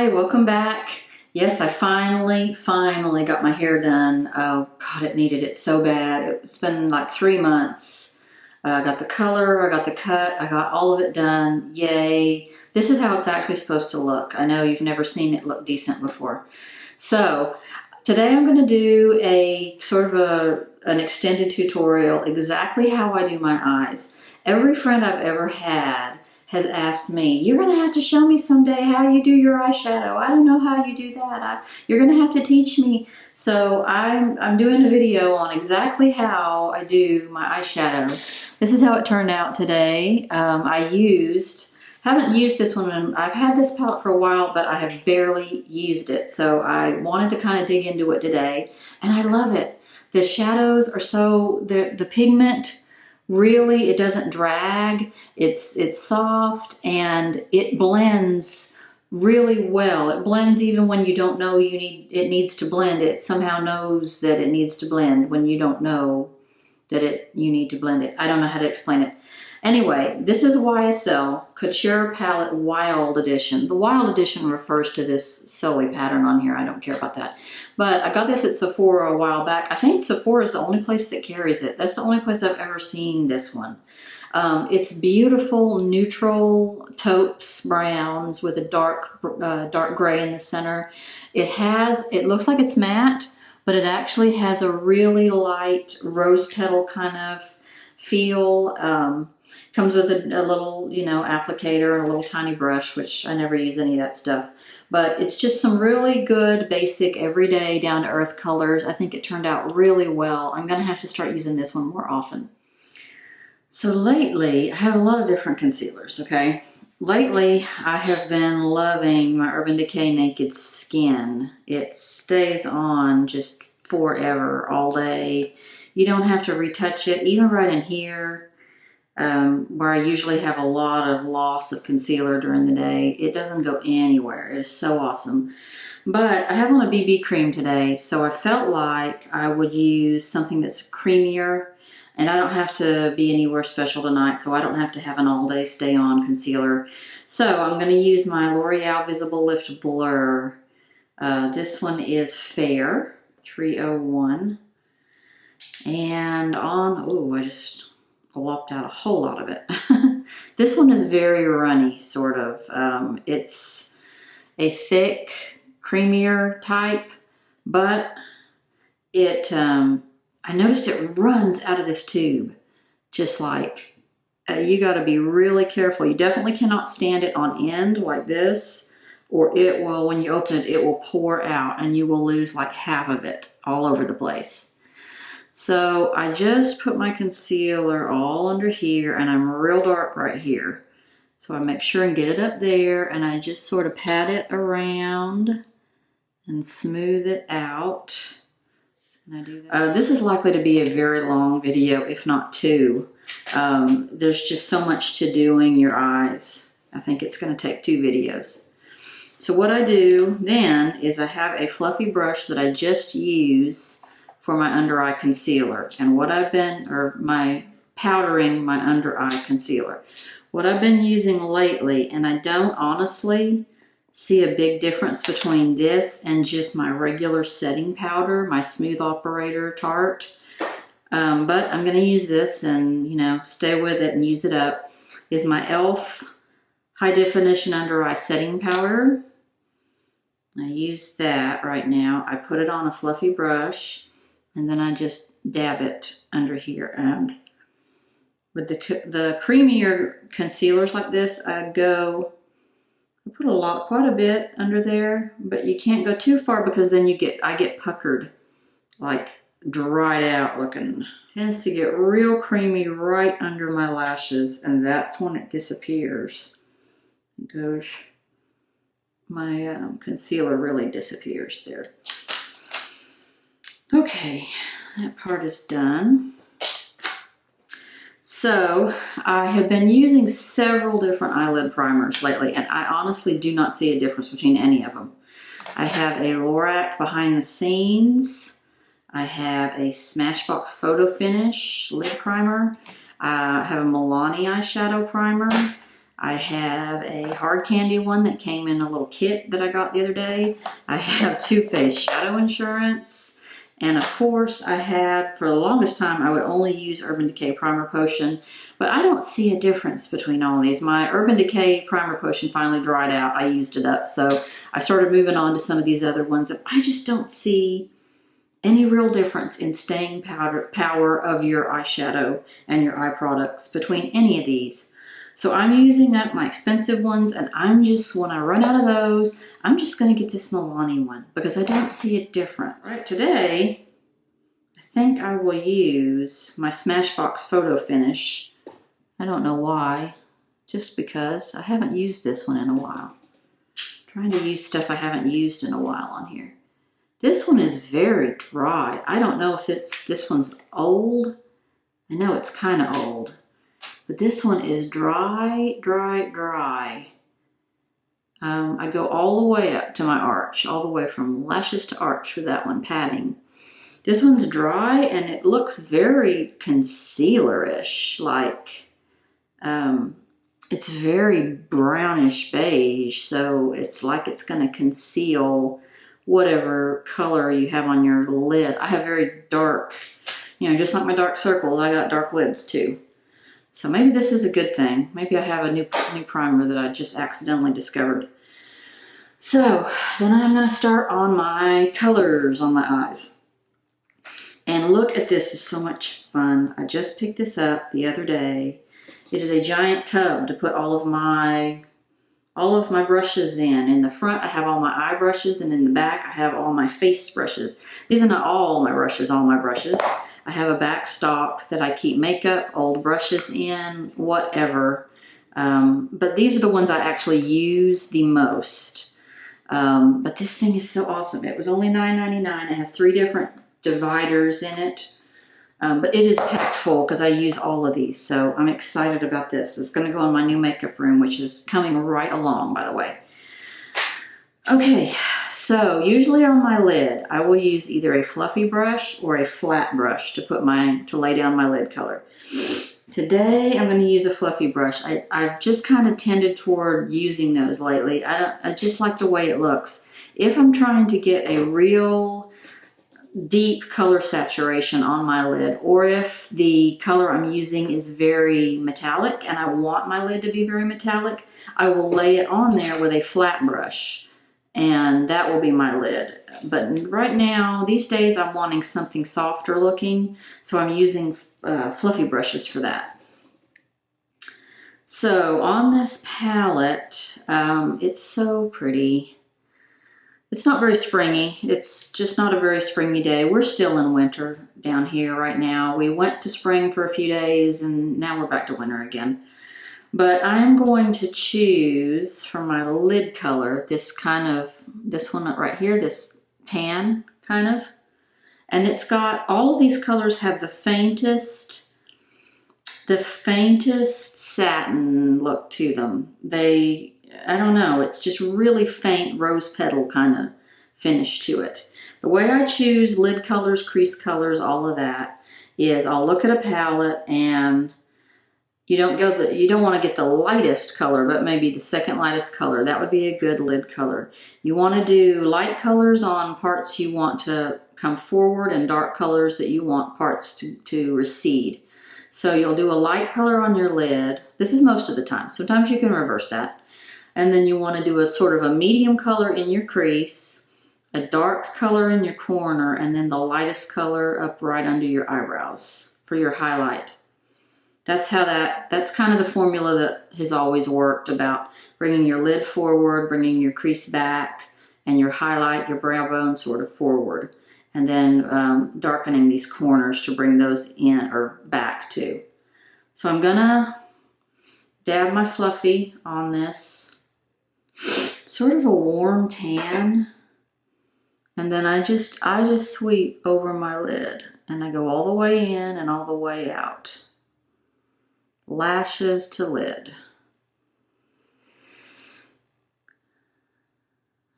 Hi, welcome back. Yes, I finally got my hair done. Oh God, it needed it so bad. It's been like 3 months. I got the color, I got the cut, I got all of it done. Yay. This is how it's actually supposed to look. I know you've never seen it look decent before. So today I'm going to do a sort of an extended tutorial exactly how I do my eyes. Every friend I've ever had has asked me, you're going to have to show me someday how you do your eyeshadow. I don't know how you do that. You're going to have to teach me. So I'm doing a video on exactly how I do my eyeshadow. This is how it turned out today. Haven't used this one. I've had this palette for a while, but I have barely used it. So I wanted to kind of dig into it today, and I love it. The shadows are the pigment, really, it doesn't drag. It's soft and it blends really well. It blends even when you don't know it needs to blend. It somehow knows that it needs to blend when you don't know that you need to blend it. I don't know how to explain it. Anyway, this is YSL Couture Palette Wild Edition. The Wild Edition refers to this Sully pattern on here. I don't care about that. But I got this at Sephora a while back. I think Sephora is the only place that carries it. That's the only place I've ever seen this one. It's beautiful neutral taupes browns with a dark gray in the center. It looks like it's matte, but it actually has a really light rose petal kind of feel. Comes with a little, applicator and a little tiny brush, which I never use any of that stuff. But it's just some really good, basic, everyday, down-to-earth colors. I think it turned out really well. I'm going to have to start using this one more often. So lately, I have a lot of different concealers, okay? Lately, I have been loving my Urban Decay Naked Skin. It stays on just forever, all day. You don't have to retouch it, even right in here. Where I usually have a lot of loss of concealer during the day. It doesn't go anywhere. It is so awesome. But I have on a BB cream today, so I felt like I would use something that's creamier, and I don't have to be anywhere special tonight, so I don't have to have an all-day stay-on concealer. So I'm going to use my L'Oreal Visible Lift Blur. This one is Fair 301. And I just glopped out a whole lot of it. This one is very runny, sort of. It's a thick, creamier type, but I noticed it runs out of this tube. Just like, you got to be really careful. You definitely cannot stand it on end like this, or it will, when you open it, it will pour out and you will lose like half of it all over the place. So I just put my concealer all under here, and I'm real dark right here. So I make sure and get it up there, and I just sort of pat it around and smooth it out. And I do that. This is likely to be a very long video, if not two. There's just so much to doing your eyes. I think it's going to take 2 videos. So what I do then is I have a fluffy brush that I just use for my under eye concealer, and my powdering my under eye concealer. What I've been using lately, and I don't honestly see a big difference between this and just my regular setting powder, my Smooth Operator Tarte, but I'm going to use this and, stay with it and use it up, is my e.l.f. High Definition Under Eye Setting Powder. I use that right now. I put it on a fluffy brush, and then I just dab it under here. And with the creamier concealers like this, I put quite a bit under there, but you can't go too far because then I get puckered, like dried out looking. It has to get real creamy right under my lashes, and that's when it disappears. My concealer really disappears there. Okay, that part is done. So I have been using several different eyelid primers lately, and I honestly do not see a difference between any of them. I have a Lorac Behind the Scenes. I have a Smashbox Photo Finish lid primer. I have a Milani eyeshadow primer. I have a hard candy one that came in a little kit that I got the other day. I have Too Faced Shadow Insurance. And of course I had, for the longest time, I would only use Urban Decay Primer Potion, but I don't see a difference between all these. My Urban Decay Primer Potion finally dried out. I used it up. So I started moving on to some of these other ones that I just don't see any real difference in staying power of your eyeshadow and your eye products between any of these. So I'm using up my expensive ones, and I'm just, when I run out of those, I'm just going to get this Milani one because I don't see a difference. Right, today, I think I will use my Smashbox Photo Finish. I don't know why, just because I haven't used this one in a while. I'm trying to use stuff I haven't used in a while on here. This one is very dry. I don't know if this one's old. I know it's kind of old. But this one is dry, dry, dry. I go all the way up to my arch, all the way from lashes to arch for that one, padding. This one's dry and it looks very concealer-ish, like it's very brownish beige, so it's like it's going to conceal whatever color you have on your lid. I have very dark, you know, just like my dark circles, I got dark lids too. So maybe this is a good thing. Maybe I have a new primer that I just accidentally discovered. So then I'm going to start on my colors on my eyes. And look at this, it's so much fun. I just picked this up the other day. It is a giant tub to put all of my brushes in. In the front, I have all my eye brushes, and in the back, I have all my face brushes. These are not all my brushes, I have a backstop that I keep makeup, old brushes in, whatever. But these are the ones I actually use the most. But this thing is so awesome. It was only $9.99. It has 3 different dividers in it. But it is packed full because I use all of these. So I'm excited about this. It's going to go in my new makeup room, which is coming right along, by the way. Okay, so usually on my lid, I will use either a fluffy brush or a flat brush to lay down my lid color. Today, I'm going to use a fluffy brush. I've just kind of tended toward using those lately. I just like the way it looks. If I'm trying to get a real deep color saturation on my lid, or if the color I'm using is very metallic and I want my lid to be very metallic, I will lay it on there with a flat brush. And that will be my lid. But right now, these days, I'm wanting something softer looking, so I'm using fluffy brushes for that. So on this palette, it's so pretty. It's not very springy. It's just not a very springy day. We're still in winter down here right now. We went to spring for a few days, and now we're back to winter again. But I'm going to choose for my lid color this one right here, this tan kind of. And it's got, all of these colors have the faintest satin look to them. I don't know, it's just really faint rose petal kind of finish to it. The way I choose lid colors, crease colors, all of that is I'll look at a palette and you don't want to get the lightest color, but maybe the second lightest color. That would be a good lid color. You want to do light colors on parts you want to come forward and dark colors that you want parts to recede. So you'll do a light color on your lid. This is most of the time. Sometimes you can reverse that. And then you want to do a sort of a medium color in your crease, a dark color in your corner, and then the lightest color up right under your eyebrows for your highlight. That's kind of the formula that has always worked, about bringing your lid forward, bringing your crease back, and your highlight, your brow bone sort of forward. And then darkening these corners to bring those in or back too. So I'm gonna dab my fluffy on this, sort of a warm tan. And then I just sweep over my lid and I go all the way in and all the way out. Lashes to lid.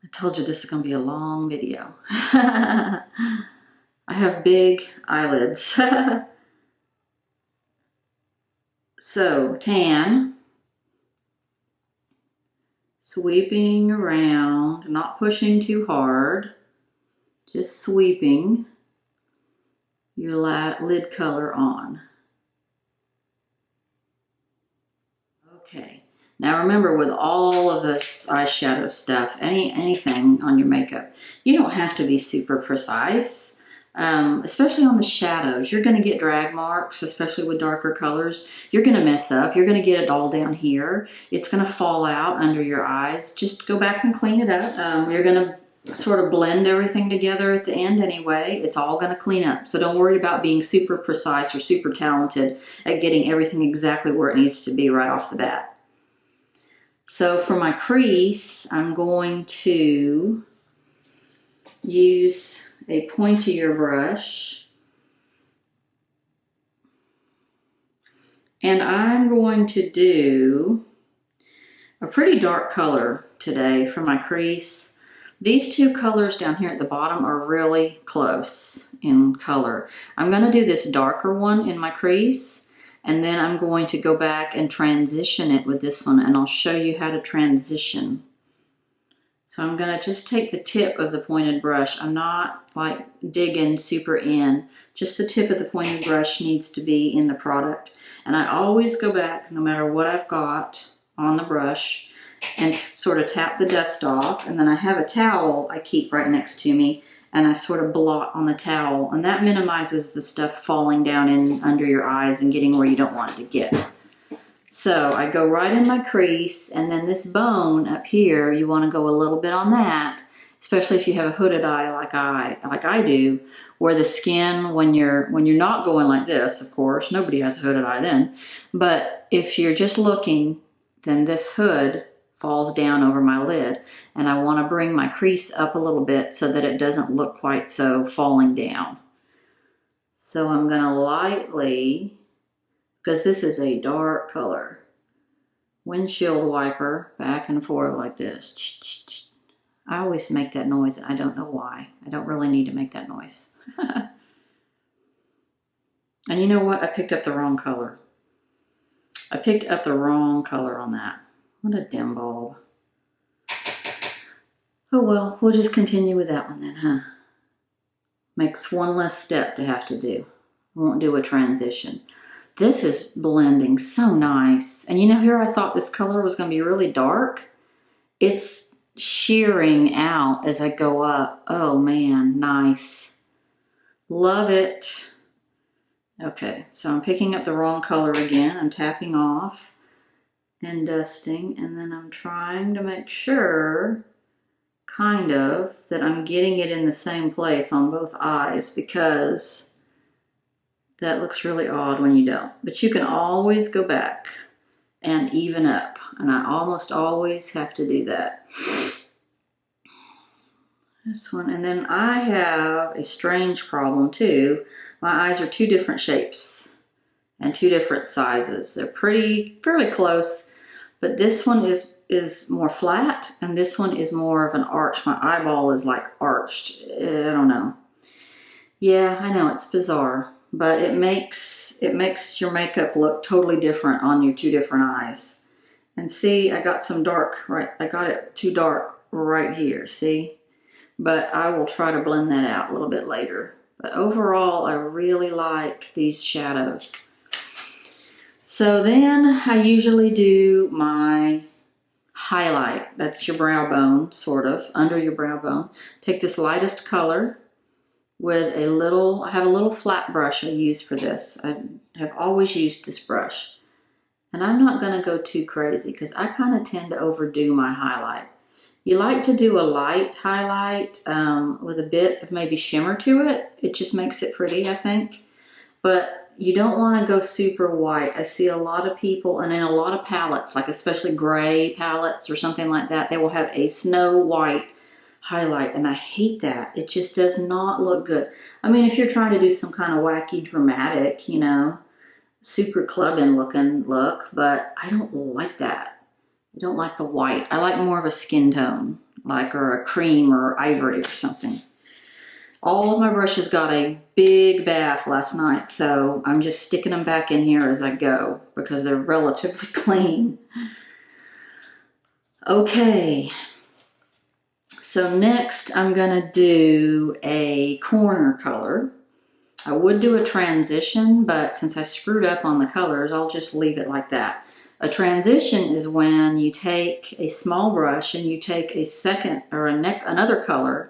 I told you this is going to be a long video. I have big eyelids. So, tan. Sweeping around, not pushing too hard, just sweeping your lid color on. Okay, now remember, with all of this eyeshadow stuff, anything on your makeup, you don't have to be super precise. Especially on the shadows, you're going to get drag marks, especially with darker colors. You're going to mess up. You're going to get it all down here. It's going to fall out under your eyes. Just go back and clean it up. You're going to sort of blend everything together at the end anyway. It's all going to clean up. So don't worry about being super precise or super talented at getting everything exactly where it needs to be right off the bat. So for my crease, I'm going to use a pointier brush, and I'm going to do a pretty dark color today for my crease. These two colors down here at the bottom are really close in color. I'm going to do this darker one in my crease, and then I'm going to go back and transition it with this one, and I'll show you how to transition. So I'm going to just take the tip of the pointed brush. I'm not like digging super in. Just the tip of the pointed brush needs to be in the product. And I always go back, no matter what I've got on the brush, and sort of tap the dust off. And then I have a towel I keep right next to me, and I sort of blot on the towel. And that minimizes the stuff falling down in under your eyes and getting where you don't want it to get. So I go right in my crease, and then this bone up here, you want to go a little bit on that, especially if you have a hooded eye like I do, where the skin, when you're not going like this, of course, nobody has a hooded eye then, but if you're just looking, then this hood falls down over my lid, and I want to bring my crease up a little bit so that it doesn't look quite so falling down. So I'm going to lightly, because this is a dark color, windshield wiper back and forth like this. I always make that noise. I don't know why. I don't really need to make that noise. And you know what? I picked up the wrong color. I picked up the wrong color on that. What a dim bulb. Oh well, we'll just continue with that one then, huh? Makes one less step to have to do. I won't do a transition. This is blending so nice. And you know, here I thought this color was going to be really dark. It's shearing out as I go up. Oh man, nice. Love it. Okay, so I'm picking up the wrong color again. I'm tapping off and dusting, and then I'm trying to make sure, kind of, that I'm getting it in the same place on both eyes, because that looks really odd when you don't. But you can always go back and even up. And I almost always have to do that. This one. And then I have a strange problem too. My eyes are two different shapes and two different sizes. They're fairly close. But this one is more flat, and this one is more of an arch. My eyeball is like arched. I don't know. Yeah, I know, it's bizarre. But it makes your makeup look totally different on your two different eyes. And see, I got some dark, right? I got it too dark right here, see? But I will try to blend that out a little bit later. But overall, I really like these shadows. So then I usually do my highlight. That's your brow bone, sort of, under your brow bone. Take this lightest color with I have a little flat brush I use for this. I have always used this brush. And I'm not going to go too crazy because I kind of tend to overdo my highlight. You like to do a light highlight with a bit of maybe shimmer to it. It just makes it pretty, I think. But you don't want to go super white. I see a lot of people, and in a lot of palettes, like especially gray palettes or something like that, they will have a snow white highlight, and I hate that. It just does not look good. I mean, if you're trying to do some kind of wacky, dramatic, you know, super clubbing looking look, but I don't like that. I don't like the white. I like more of a skin tone, like, or a cream or ivory or something. All of my brushes got a big bath last night, so I'm just sticking them back in here as I go because they're relatively clean. Okay, so next I'm gonna do a corner color. I would do a transition, but since I screwed up on the colors, I'll just leave it like that. A transition is when you take a small brush and you take a second or another color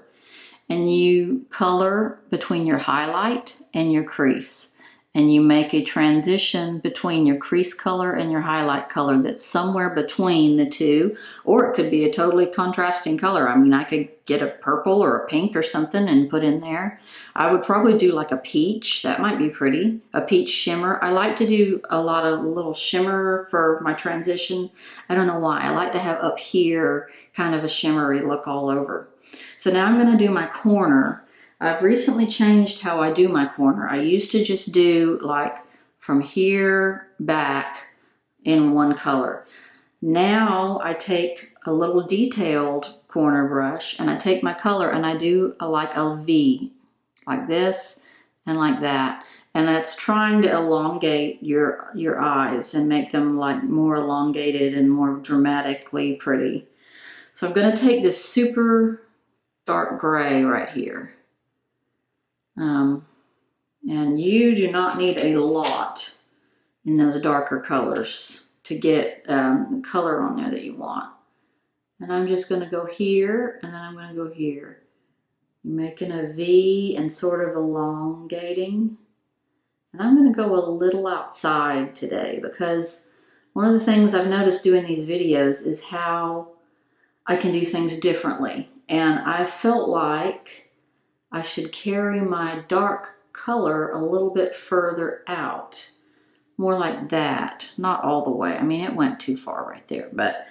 and you color between your highlight and your crease. And you make a transition between your crease color and your highlight color that's somewhere between the two, or it could be a totally contrasting color. I mean, I could get a purple or a pink or something and put in there. I would probably do like a peach. That might be pretty. A peach shimmer. I like to do a lot of little shimmer for my transition. I don't know why. I like to have up here kind of a shimmery look all over. So now I'm going to do my corner. I've recently changed how I do my corner. I used to just do like from here back in one color. Now I take a little detailed corner brush and I take my color and I do like a V, like this and like that. And that's trying to elongate your eyes and make them like more elongated and more dramatically pretty. So I'm going to take this super dark gray right here. And you do not need a lot in those darker colors to get the color on there that you want. And I'm just going to go here and then I'm going to go here. You're making a V and sort of elongating. And I'm going to go a little outside today because one of the things I've noticed doing these videos is how I can do things differently. And I felt like I should carry my dark color a little bit further out. More like that. Not all the way. I mean, it went too far right there, but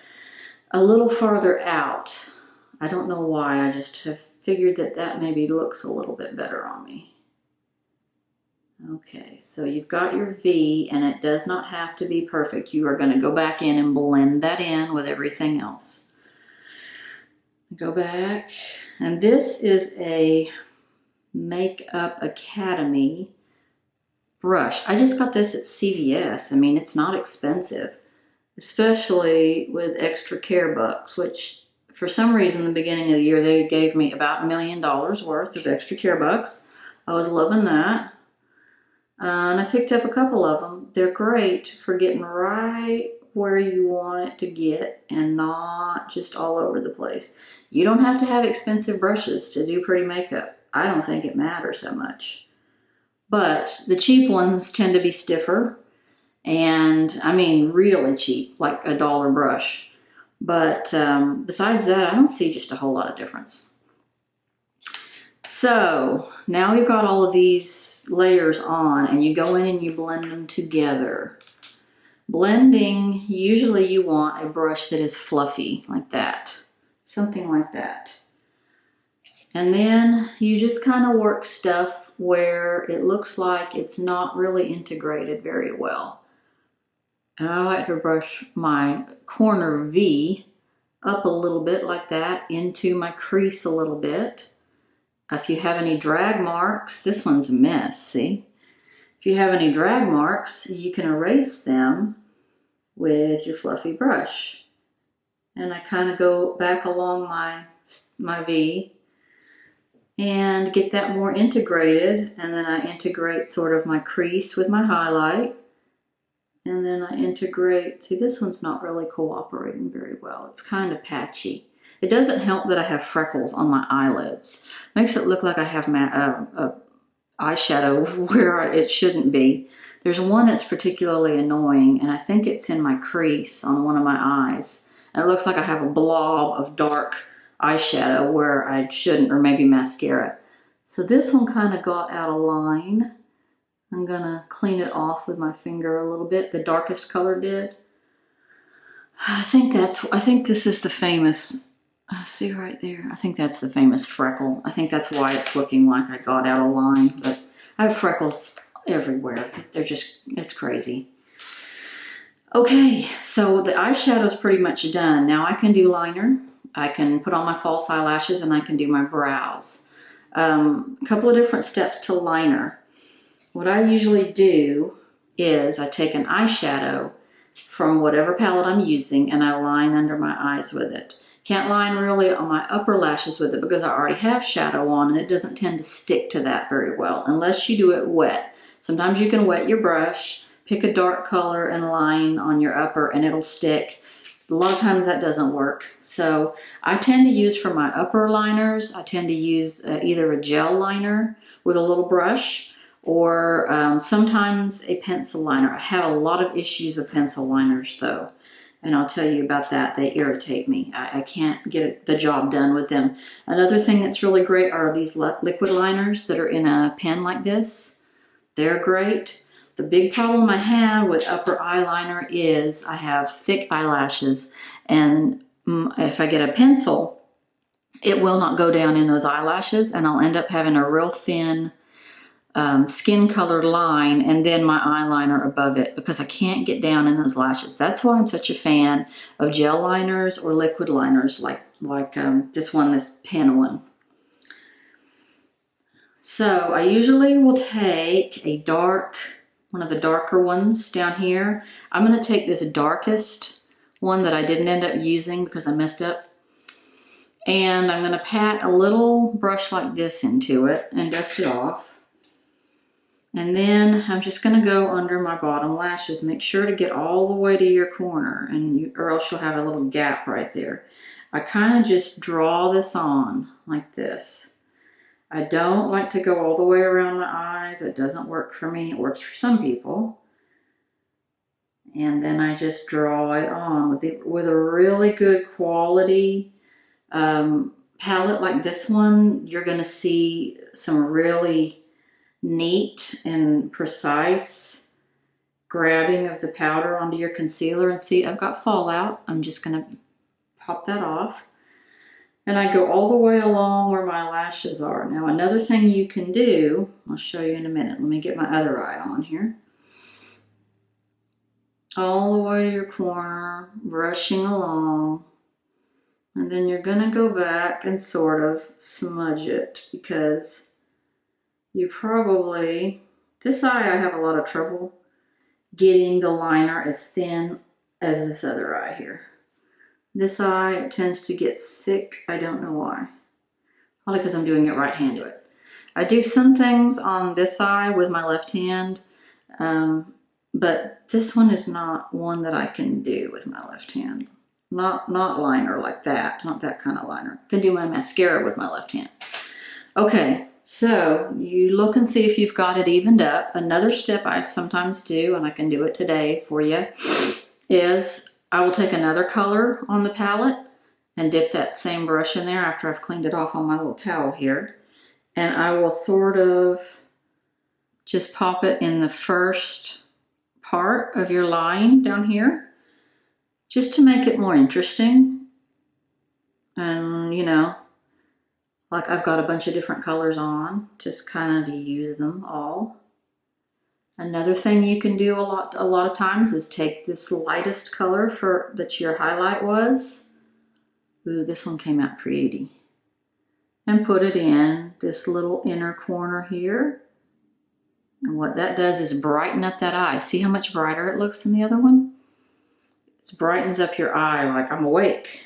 a little farther out. I don't know why. I just have figured that that maybe looks a little bit better on me. Okay, so you've got your V, and it does not have to be perfect. You are going to go back in and blend that in with everything else. Go back, and this is a Makeup Academy brush. I just got this at CVS. I mean, it's not expensive, especially with extra care bucks, which for some reason, the beginning of the year, they gave me about $1 million worth of extra care bucks. I was loving that. And I picked up a couple of them. They're great for getting right where you want it to get and not just all over the place. You don't have to have expensive brushes to do pretty makeup. I don't think it matters so much. But the cheap ones tend to be stiffer. And I mean really cheap, like $1 brush. But besides that, I don't see just a whole lot of difference. So now we've got all of these layers on and you go in and you blend them together. Blending, usually you want a brush that is fluffy like that. Something like that. And then you just kind of work stuff where it looks like it's not really integrated very well. And I like to brush my corner V up a little bit like that into my crease a little bit. If you have any drag marks, this one's a mess, see? If you have any drag marks, you can erase them with your fluffy brush. And I kind of go back along my V and get that more integrated. And then I integrate sort of my crease with my highlight. And then I integrate, see, this one's not really cooperating very well. It's kind of patchy. It doesn't help that I have freckles on my eyelids. Makes it look like I have eyeshadow where it shouldn't be. There's one that's particularly annoying, and I think it's in my crease on one of my eyes. And it looks like I have a blob of dark eyeshadow where I shouldn't, or maybe mascara. So this one kind of got out of line. I'm gonna clean it off with my finger a little bit. The darkest color did. I think this is the famous, see right there? I think that's the famous freckle. I think that's why it's looking like I got out of line, but I have freckles everywhere. They're just, it's crazy. Okay, so the eyeshadow's pretty much done. Now I can do liner. I can put on my false eyelashes and I can do my brows. A couple of different steps to liner. What I usually do is I take an eyeshadow from whatever palette I'm using, and I line under my eyes with it. Can't line really on my upper lashes with it because I already have shadow on, and it doesn't tend to stick to that very well unless you do it wet. Sometimes you can wet your brush, pick a dark color and line on your upper and it'll stick. A lot of times that doesn't work. So I tend to use for my upper liners, I tend to use either a gel liner with a little brush or sometimes a pencil liner. I have a lot of issues with pencil liners though, and I'll tell you about that. They irritate me. I can't get the job done with them. Another thing that's really great are these liquid liners that are in a pen like this. They're great. The big problem I have with upper eyeliner is I have thick eyelashes, and if I get a pencil, it will not go down in those eyelashes, and I'll end up having a real thin skin colored line and then my eyeliner above it because I can't get down in those lashes. That's why I'm such a fan of gel liners or liquid liners like this pen one. So I usually will take one of the darker ones down here. I'm going to take this darkest one that I didn't end up using because I messed up. And I'm going to pat a little brush like this into it and dust it off. And then I'm just going to go under my bottom lashes. Make sure to get all the way to your corner, or else you'll have a little gap right there. I kind of just draw this on like this. I don't like to go all the way around my eyes. It doesn't work for me. It works for some people. And then I just draw it on with a really good quality palette like this one. You're going to see some really neat and precise grabbing of the powder onto your concealer. And see, I've got fallout. I'm just going to pop that off. And I go all the way along where my lashes are. Now, another thing you can do, I'll show you in a minute. Let me get my other eye on here. All the way to your corner, brushing along. And then you're going to go back and sort of smudge it because you probably, this eye I have a lot of trouble getting the liner as thin as this other eye here. This eye, it tends to get thick. I don't know why. Probably because I'm doing it right-handed. I do some things on this eye with my left hand, but this one is not one that I can do with my left hand. Not liner like that. Not that kind of liner. I can do my mascara with my left hand. Okay, so you look and see if you've got it evened up. Another step I sometimes do, and I can do it today for you, is I will take another color on the palette and dip that same brush in there after I've cleaned it off on my little towel here. And I will sort of just pop it in the first part of your line down here, just to make it more interesting. And, you know, like I've got a bunch of different colors on, just kind of to use them all. Another thing you can do a lot of times is take this lightest color that your highlight was. Ooh, this one came out pretty. And put it in this little inner corner here. And what that does is brighten up that eye. See how much brighter it looks than the other one? It brightens up your eye like I'm awake.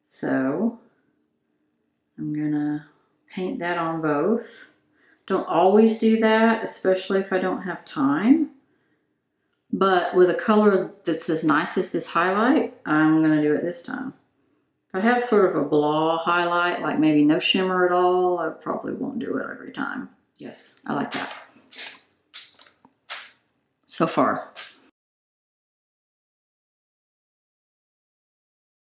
So I'm gonna paint that on both. Don't always do that, especially if I don't have time. But with a color that's as nice as this highlight, I'm going to do it this time. If I have sort of a blah highlight, like maybe no shimmer at all, I probably won't do it every time. Yes, I like that. So far.